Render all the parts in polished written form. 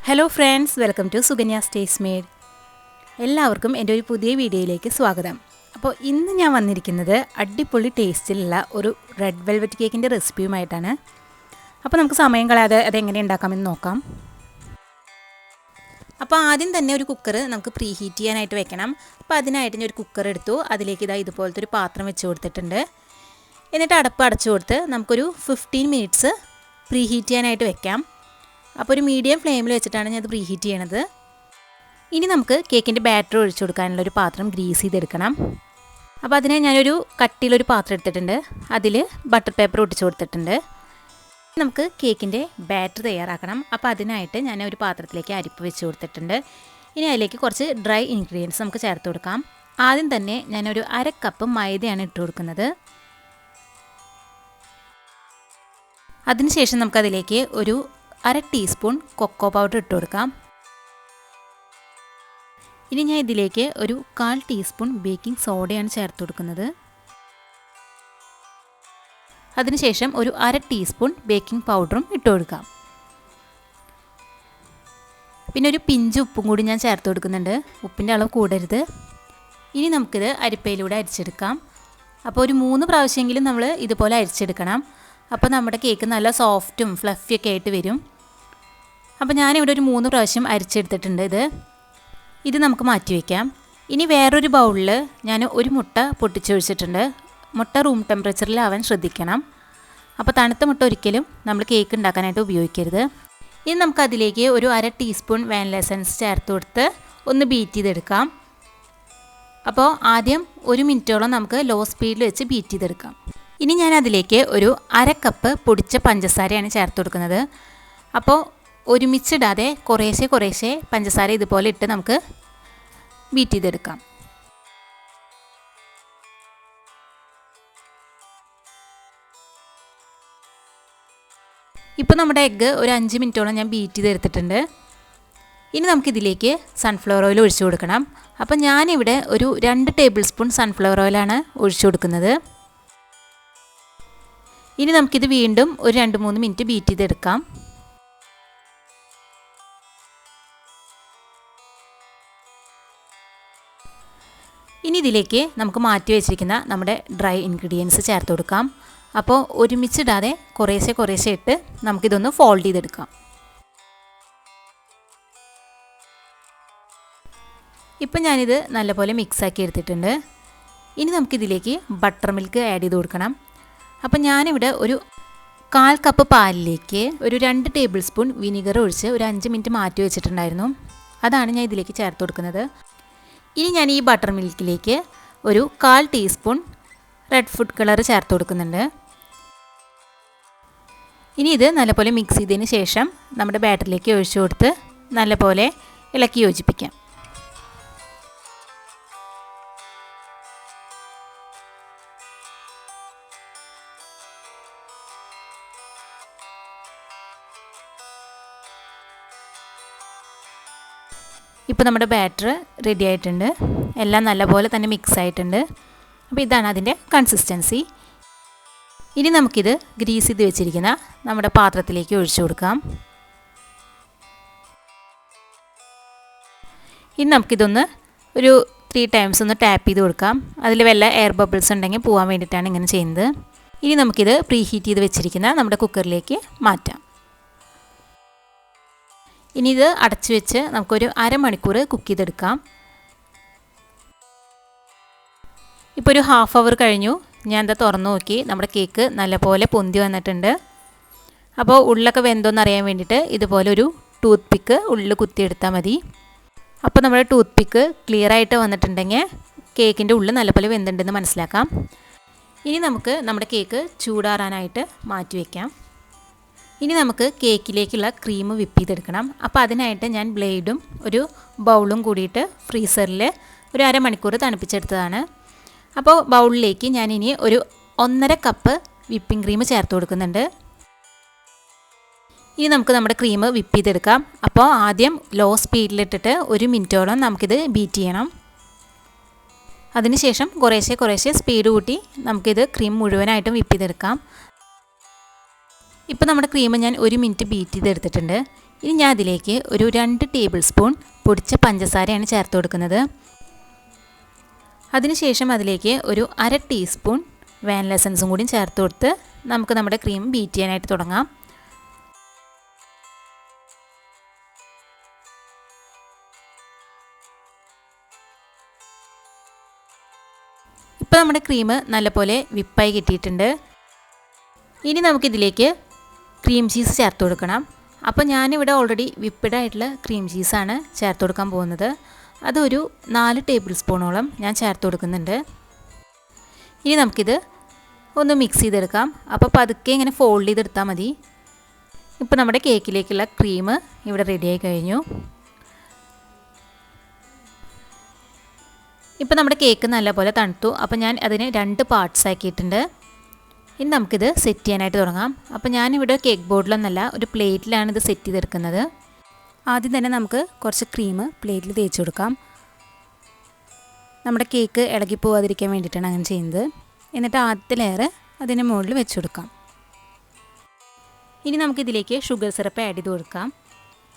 Hello friends, welcome to Sukanya's taste made. എല്ലാവർക്കും എൻ്റെ ഒരു പുതിയ വീഡിയോയിലേക്ക് സ്വാഗതം. അപ്പോൾ ഇന്ന് ഞാൻ വന്നിരിക്കുന്നത് അടിപൊളി ടേസ്റ്റിലുള്ള ഒരു റെഡ് വെൽവെറ്റ് കേക്കിൻ്റെ റെസിപ്പിയുമായിട്ടാണ്. അപ്പോൾ നമുക്ക് സമയം കളയാതെ അതെങ്ങനെ ഉണ്ടാക്കാമെന്ന് നോക്കാം. അപ്പോൾ ആദ്യം തന്നെ ഒരു കുക്കർ നമുക്ക് പ്രീ ഹീറ്റ് ചെയ്യാനായിട്ട് വെക്കണം. അപ്പോൾ അതിനായിട്ട് ഞാൻ ഒരു കുക്കർ എടുത്തു. അതിലേക്ക് ഇതുപോലത്തെ ഒരു പാത്രം വെച്ച് കൊടുത്തിട്ടുണ്ട്. എന്നിട്ട് അടപ്പ് അടച്ചു കൊടുത്ത് നമുക്കൊരു 15 മിനിറ്റ്സ് പ്രീ ഹീറ്റ് ചെയ്യാനായിട്ട് വെക്കാം. അപ്പോൾ ഒരു മീഡിയം ഫ്ലെയിമിൽ വെച്ചിട്ടാണ് ഞാൻ ഇത് പ്രീ ഹീറ്റ് ചെയ്യണത്. ഇനി നമുക്ക് കേക്കിൻ്റെ ബാറ്റർ ഒഴിച്ചു കൊടുക്കാനുള്ളൊരു പാത്രം ഗ്രീസ് ചെയ്തെടുക്കണം. അപ്പോൾ അതിനെ ഞാനൊരു കട്ടിയിലൊരു പാത്രം എടുത്തിട്ടുണ്ട്. അതിൽ ബട്ടർ പേപ്പർ ഒട്ടിച്ചു കൊടുത്തിട്ടുണ്ട്. നമുക്ക് കേക്കിൻ്റെ ബാറ്റർ തയ്യാറാക്കണം. അപ്പോൾ അതിനായിട്ട് ഞാൻ ഒരു പാത്രത്തിലേക്ക് അരിപ്പ് വെച്ച് കൊടുത്തിട്ടുണ്ട്. ഇനി അതിലേക്ക് കുറച്ച് ഡ്രൈ ഇൻഗ്രീഡിയൻസ് നമുക്ക് ചേർത്ത് കൊടുക്കാം. ആദ്യം തന്നെ ഞാനൊരു 1/2 കപ്പ് മൈദയാണ് ഇട്ട് കൊടുക്കുന്നത്. അതിനുശേഷം നമുക്കതിലേക്ക് ഒരു 1/2 ടീസ്പൂൺ കൊക്കോ പൗഡർ ഇട്ട് കൊടുക്കാം. ഇനി ഞാൻ ഇതിലേക്ക് ഒരു 1/4 ടീസ്പൂൺ ബേക്കിംഗ് സോഡയാണ് ചേർത്ത് കൊടുക്കുന്നത്. അതിനുശേഷം ഒരു 1/2 ടീസ്പൂൺ ബേക്കിംഗ് പൗഡറും ഇട്ട് കൊടുക്കാം. പിന്നെ ഒരു പിഞ്ച് ഉപ്പും കൂടി ഞാൻ ചേർത്ത് കൊടുക്കുന്നുണ്ട്. ഉപ്പിൻ്റെ അളവ് കൂടരുത്. ഇനി നമുക്കിത് അരിപ്പയിലൂടെ അരിച്ചെടുക്കാം. അപ്പോൾ ഒരു 3 പ്രാവശ്യമെങ്കിലും നമ്മൾ ഇതുപോലെ അരിച്ചെടുക്കണം. അപ്പോൾ നമ്മുടെ കേക്ക് നല്ല സോഫ്റ്റും ഫ്ലഫിയൊക്കെ ആയിട്ട് വരും. അപ്പോൾ ഞാനിവിടെ ഒരു 3 പ്രാവശ്യം അരിച്ചെടുത്തിട്ടുണ്ട്. ഇത് നമുക്ക് മാറ്റി വയ്ക്കാം. ഇനി വേറൊരു ബൗളിൽ ഞാൻ ഒരു മുട്ട പൊട്ടിച്ചൊഴിച്ചിട്ടുണ്ട്. മുട്ട റൂം ടെമ്പറേച്ചറിലാവാൻ ശ്രദ്ധിക്കണം. അപ്പോൾ തണുത്ത മുട്ട ഒരിക്കലും നമ്മൾ കേക്ക് ഉണ്ടാക്കാനായിട്ട് ഉപയോഗിക്കരുത്. ഇനി നമുക്കതിലേക്ക് ഒരു 1/2 ടീസ്പൂൺ വാനില എസൻസ് ചേർത്ത് കൊടുത്ത് ഒന്ന് ബീറ്റ് ചെയ്തെടുക്കാം. അപ്പോൾ ആദ്യം 1 മിനിറ്റോളം നമുക്ക് ലോ സ്പീഡിൽ വെച്ച് ബീറ്റ് ചെയ്തെടുക്കാം. ഇനി ഞാൻ അതിലേക്ക് ഒരു 1/2 കപ്പ് പൊടിച്ച പഞ്ചസാരയാണ് ചേർത്ത് കൊടുക്കുന്നത്. അപ്പോൾ ഒരുമിച്ചിടാതെ കുറേശ്ശെ പഞ്ചസാര ഇതുപോലെ ഇട്ട് നമുക്ക് ബീറ്റ് ചെയ്തെടുക്കാം. ഇപ്പോൾ നമ്മുടെ എഗ്ഗ് ഒരു 5 മിനിറ്റോളം ഞാൻ ബീറ്റ് ചെയ്തെടുത്തിട്ടുണ്ട്. ഇനി നമുക്കിതിലേക്ക് സൺഫ്ലവർ ഓയിൽ ഒഴിച്ചു കൊടുക്കണം. അപ്പോൾ ഞാനിവിടെ ഒരു 2 ടേബിൾ സ്പൂൺ സൺഫ്ലവർ ഓയിലാണ് ഒഴിച്ചു കൊടുക്കുന്നത്. ഇനി നമുക്കിത് വീണ്ടും ഒരു 2-3 മിനിറ്റ് ബീറ്റ് ചെയ്തെടുക്കാം. ഇനി ഇതിലേക്ക് നമുക്ക് മാറ്റി വെച്ചിരിക്കുന്ന നമ്മുടെ ഡ്രൈ ഇൻഗ്രീഡിയൻസ് ചേർത്ത് കൊടുക്കാം. അപ്പോൾ ഒരുമിച്ചിടാതെ കുറേശ്ശെ ഇട്ട് നമുക്കിതൊന്ന് ഫോൾഡ് ചെയ്തെടുക്കാം. ഇപ്പം ഞാനിത് നല്ലപോലെ മിക്സാക്കി എടുത്തിട്ടുണ്ട്. ഇനി നമുക്കിതിലേക്ക് ബട്ടർ മിൽക്ക് ആഡ് ചെയ്ത് കൊടുക്കണം. അപ്പം ഞാനിവിടെ ഒരു 1/4 കപ്പ് പാലിലേക്ക് ഒരു 2 ടേബിൾ സ്പൂൺ വിനീഗർ ഒഴിച്ച് ഒരു 5 മിനിറ്റ് മാറ്റി വെച്ചിട്ടുണ്ടായിരുന്നു. അതാണ് ഞാൻ ഇതിലേക്ക് ചേർത്ത് കൊടുക്കുന്നത്. ഇനി ഞാൻ ഈ ബട്ടർ മിൽക്കിലേക്ക് ഒരു 1/4 ടീസ്പൂൺ റെഡ് ഫുഡ് കളർ ചേർത്ത് കൊടുക്കുന്നുണ്ട്. ഇനി ഇത് നല്ലപോലെ മിക്സ് ചെയ്തതിന് ശേഷം നമ്മുടെ ബാറ്ററിലേക്ക് ഒഴിച്ചു കൊടുത്ത് നല്ലപോലെ ഇളക്കി യോജിപ്പിക്കാം. ഇപ്പോൾ നമ്മുടെ ബാറ്റർ റെഡി ആയിട്ടുണ്ട്. എല്ലാം നല്ലപോലെ തന്നെ മിക്സ് ആയിട്ടുണ്ട്. അപ്പോൾ ഇതാണ് അതിൻ്റെ കൺസിസ്റ്റൻസി. ഇനി നമുക്കിത് ഗ്രീസ് ചെയ്ത് വെച്ചിരിക്കുന്ന നമ്മുടെ പാത്രത്തിലേക്ക് ഒഴിച്ചു കൊടുക്കാം. ഇനി നമുക്കിതൊന്ന് ഒരു 3 ടൈംസ് ഒന്ന് ടാപ്പ് ചെയ്ത് കൊടുക്കാം. അതിൽ വല്ല എയർ ബബിൾസ് ഉണ്ടെങ്കിൽ പോകാൻ വേണ്ടിയിട്ടാണ് ഇങ്ങനെ ചെയ്യുന്നത്. ഇനി നമുക്കിത് പ്രീ ഹീറ്റ് ചെയ്ത് വെച്ചിരിക്കുന്ന നമ്മുടെ കുക്കറിലേക്ക് മാറ്റാം. ഇനി ഇത് അടച്ചു വെച്ച് നമുക്കൊരു 1/2 മണിക്കൂർ കുക്ക് ചെയ്തെടുക്കാം. ഇപ്പോൾ ഒരു 1/2 അവർ കഴിഞ്ഞു. ഞാൻ എന്താ തുറന്നു നോക്കി, നമ്മുടെ കേക്ക് നല്ലപോലെ പൊന്തി വന്നിട്ടുണ്ട്. അപ്പോൾ ഉള്ളൊക്കെ വെന്തോന്ന് അറിയാൻ വേണ്ടിയിട്ട് ഇതുപോലെ ഒരു ടൂത്ത് പിക്ക് ഉള്ളിൽ കുത്തിയെടുത്താൽ മതി. അപ്പോൾ നമ്മുടെ ടൂത്ത് പിക്ക് ക്ലിയർ ആയിട്ട് വന്നിട്ടുണ്ടെങ്കിൽ കേക്കിൻ്റെ ഉള്ളിൽ നല്ലപോലെ വെന്തുണ്ടെന്ന് മനസ്സിലാക്കാം. ഇനി നമുക്ക് നമ്മുടെ കേക്ക് ചൂടാറാനായിട്ട് മാറ്റി വയ്ക്കാം. ഇനി നമുക്ക് കേക്കിലേക്കുള്ള ക്രീം വിപ്പ് ചെയ്തെടുക്കണം. അപ്പോൾ അതിനായിട്ട് ഞാൻ ബ്ലേഡും ഒരു ബൗളും കൂടിയിട്ട് ഫ്രീസറിൽ ഒരു 1/2 മണിക്കൂർ തണുപ്പിച്ചെടുത്തതാണ്. അപ്പോൾ ബൗളിലേക്ക് ഞാൻ ഇനി ഒരു 1.5 കപ്പ് വിപ്പിംഗ് ക്രീം ചേർത്ത് കൊടുക്കുന്നുണ്ട്. ഇനി നമുക്ക് നമ്മുടെ ക്രീം വിപ്പ് ചെയ്തെടുക്കാം. അപ്പോൾ ആദ്യം ലോ സ്പീഡിലിട്ടിട്ട് 1 മിനിറ്റോളം നമുക്കിത് ബീറ്റ് ചെയ്യണം. അതിനുശേഷം കുറേശ്ശെ സ്പീഡ് കൂട്ടി നമുക്കിത് ക്രീം മുഴുവനായിട്ടും വിപ്പ് ചെയ്തെടുക്കാം. ഇപ്പോൾ നമ്മുടെ ക്രീം ഞാൻ 1 മിനിറ്റ് ബീറ്റ് ചെയ്തെടുത്തിട്ടുണ്ട്. ഇനി ഞാൻ അതിലേക്ക് ഒരു 2 ടേബിൾ സ്പൂൺ പൊടിച്ച പഞ്ചസാരയാണ് ചേർത്ത് കൊടുക്കുന്നത്. അതിനുശേഷം അതിലേക്ക് ഒരു 1/2 ടീസ്പൂൺ വാനില എസൻസും കൂടി ചേർത്ത് കൊടുത്ത് നമുക്ക് നമ്മുടെ ക്രീം ബീറ്റ് ചെയ്യാനായിട്ട് തുടങ്ങാം. ഇപ്പോൾ നമ്മുടെ ക്രീം നല്ലപോലെ വിപ്പായി കിട്ടിയിട്ടുണ്ട്. ഇനി നമുക്കിതിലേക്ക് ക്രീം ചീസ് ചേർത്ത് കൊടുക്കണം. അപ്പോൾ ഞാനിവിടെ ഓൾറെഡി വിപ്പിഡ് ആയിട്ടുള്ള ക്രീം ചീസാണ് ചേർത്ത് കൊടുക്കാൻ പോകുന്നത്. അതൊരു 4 ടേബിൾ സ്പൂണോളം ഞാൻ ചേർത്ത് കൊടുക്കുന്നുണ്ട്. ഇനി നമുക്കിത് ഒന്ന് മിക്സ് ചെയ്തെടുക്കാം. അപ്പോൾ പതുക്കെ ഇങ്ങനെ ഫോൾഡ് ചെയ്തെടുത്താൽ മതി. ഇപ്പോൾ നമ്മുടെ കേക്കിലേക്കുള്ള ക്രീം ഇവിടെ റെഡിയായി കഴിഞ്ഞു. ഇപ്പോൾ നമ്മുടെ കേക്ക് നല്ലപോലെ തണുത്തു. അപ്പോൾ ഞാൻ അതിനെ 2 പാർട്സ് ആക്കിയിട്ടുണ്ട്. ഇനി നമുക്കിത് സെറ്റ് ചെയ്യാനായിട്ട് തുടങ്ങാം. അപ്പോൾ ഞാനിവിടെ കേക്ക് ബോർഡിലൊന്നല്ല, ഒരു പ്ലേറ്റിലാണ് ഇത് സെറ്റ് ചെയ്തെടുക്കുന്നത്. ആദ്യം തന്നെ നമുക്ക് കുറച്ച് ക്രീം പ്ലേറ്റിൽ തേച്ച് കൊടുക്കാം. നമ്മുടെ കേക്ക് ഇളകി പോവാതിരിക്കാൻ വേണ്ടിയിട്ടാണ് അങ്ങനെ ചെയ്യുന്നത്. എന്നിട്ട് ആദ്യത്തെ ലെയർ അതിന് മുകളിൽ വെച്ച് കൊടുക്കാം. ഇനി നമുക്കിതിലേക്ക് ഷുഗർ സിറപ്പ് ആഡ് ചെയ്ത് കൊടുക്കാം.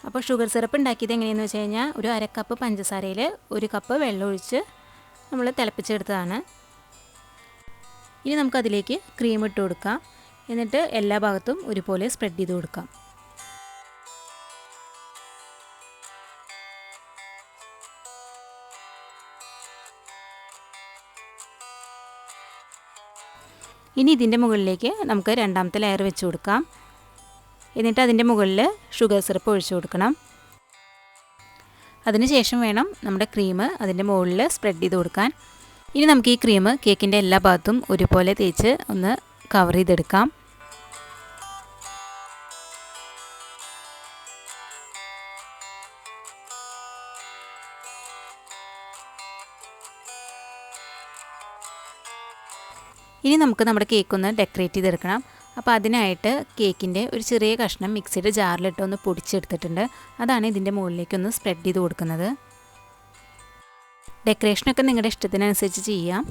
അപ്പോൾ ഷുഗർ സിറപ്പ് ഉണ്ടാക്കിയത് എങ്ങനെയെന്ന് വെച്ച് കഴിഞ്ഞാൽ ഒരു 1/2 കപ്പ് പഞ്ചസാരയിൽ 1 കപ്പ് വെള്ളം ഒഴിച്ച് നമ്മൾ തിളപ്പിച്ചെടുത്തതാണ്. ഇനി നമുക്കതിലേക്ക് ക്രീം ഇട്ട് കൊടുക്കാം. എന്നിട്ട് എല്ലാ ഭാഗത്തും ഒരുപോലെ സ്പ്രെഡ് ചെയ്ത് കൊടുക്കാം. ഇനി ഇതിൻ്റെ മുകളിലേക്ക് നമുക്ക് രണ്ടാമത്തെ ലെയർ വെച്ച് കൊടുക്കാം. എന്നിട്ട് അതിൻ്റെ മുകളിൽ ഷുഗർ സിറപ്പ് ഒഴിച്ചു കൊടുക്കണം. അതിനുശേഷം വേണം നമ്മുടെ ക്രീം അതിൻ്റെ മുകളിൽ സ്പ്രെഡ് ചെയ്ത് കൊടുക്കാൻ. ഇനി നമുക്ക് ഈ ക്രീം കേക്കിൻ്റെ എല്ലാ ഭാഗത്തും ഒരുപോലെ തേച്ച് ഒന്ന് കവർ ചെയ്തെടുക്കാം. ഇനി നമുക്ക് നമ്മുടെ കേക്കൊന്ന് ഡെക്കറേറ്റ് ചെയ്തെടുക്കണം. അപ്പോൾ അതിനായിട്ട് കേക്കിൻ്റെ ഒരു ചെറിയ കഷ്ണം മിക്സിയുടെ ജാറിലിട്ട് ഒന്ന് പൊടിച്ചെടുത്തിട്ടുണ്ട്. അതാണ് ഇതിൻ്റെ മുകളിലേക്കൊന്ന് സ്പ്രെഡ് ചെയ്ത് കൊടുക്കുന്നത്. ഡെക്കറേഷനൊക്കെ നിങ്ങളുടെ ഇഷ്ടത്തിനനുസരിച്ച് ചെയ്യാം.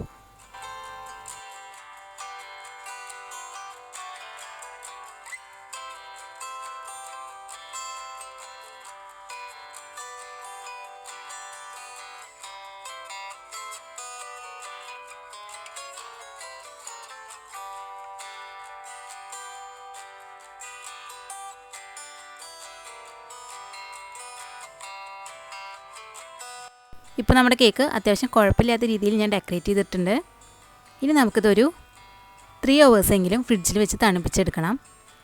ഇപ്പോൾ നമ്മുടെ കേക്ക് അത്യാവശ്യം കുഴപ്പമില്ലാത്ത രീതിയിൽ ഞാൻ ഡെക്കറേറ്റ് ചെയ്തിട്ടുണ്ട്. ഇനി നമുക്കിതൊരു 3 hours എങ്കിലും ഫ്രിഡ്ജിൽ വെച്ച് തണുപ്പിച്ചെടുക്കണം.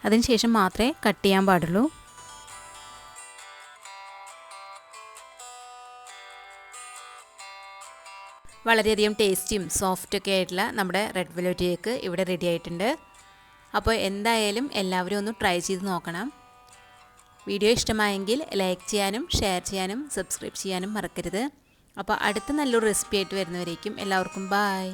അതിനുശേഷം മാത്രമേ കട്ട് ചെയ്യാൻ പാടുള്ളൂ. വളരെയധികം ടേസ്റ്റിയും സോഫ്റ്റൊക്കെ ആയിട്ടുള്ള നമ്മുടെ റെഡ് വെൽവെറ്റ് കേക്ക് ഇവിടെ റെഡി ആയിട്ടുണ്ട്. അപ്പോൾ എന്തായാലും എല്ലാവരും ഒന്ന് ട്രൈ ചെയ്ത് നോക്കണം. വീഡിയോ ഇഷ്ടമായെങ്കിൽ ലൈക്ക് ചെയ്യാനും ഷെയർ ചെയ്യാനും സബ്സ്ക്രൈബ് ചെയ്യാനും മറക്കരുത്. അപ്പോൾ അടുത്ത നല്ലൊരു റെസിപ്പി ആയിട്ട് വരുന്നവരേക്കും എല്ലാവർക്കും ബൈ.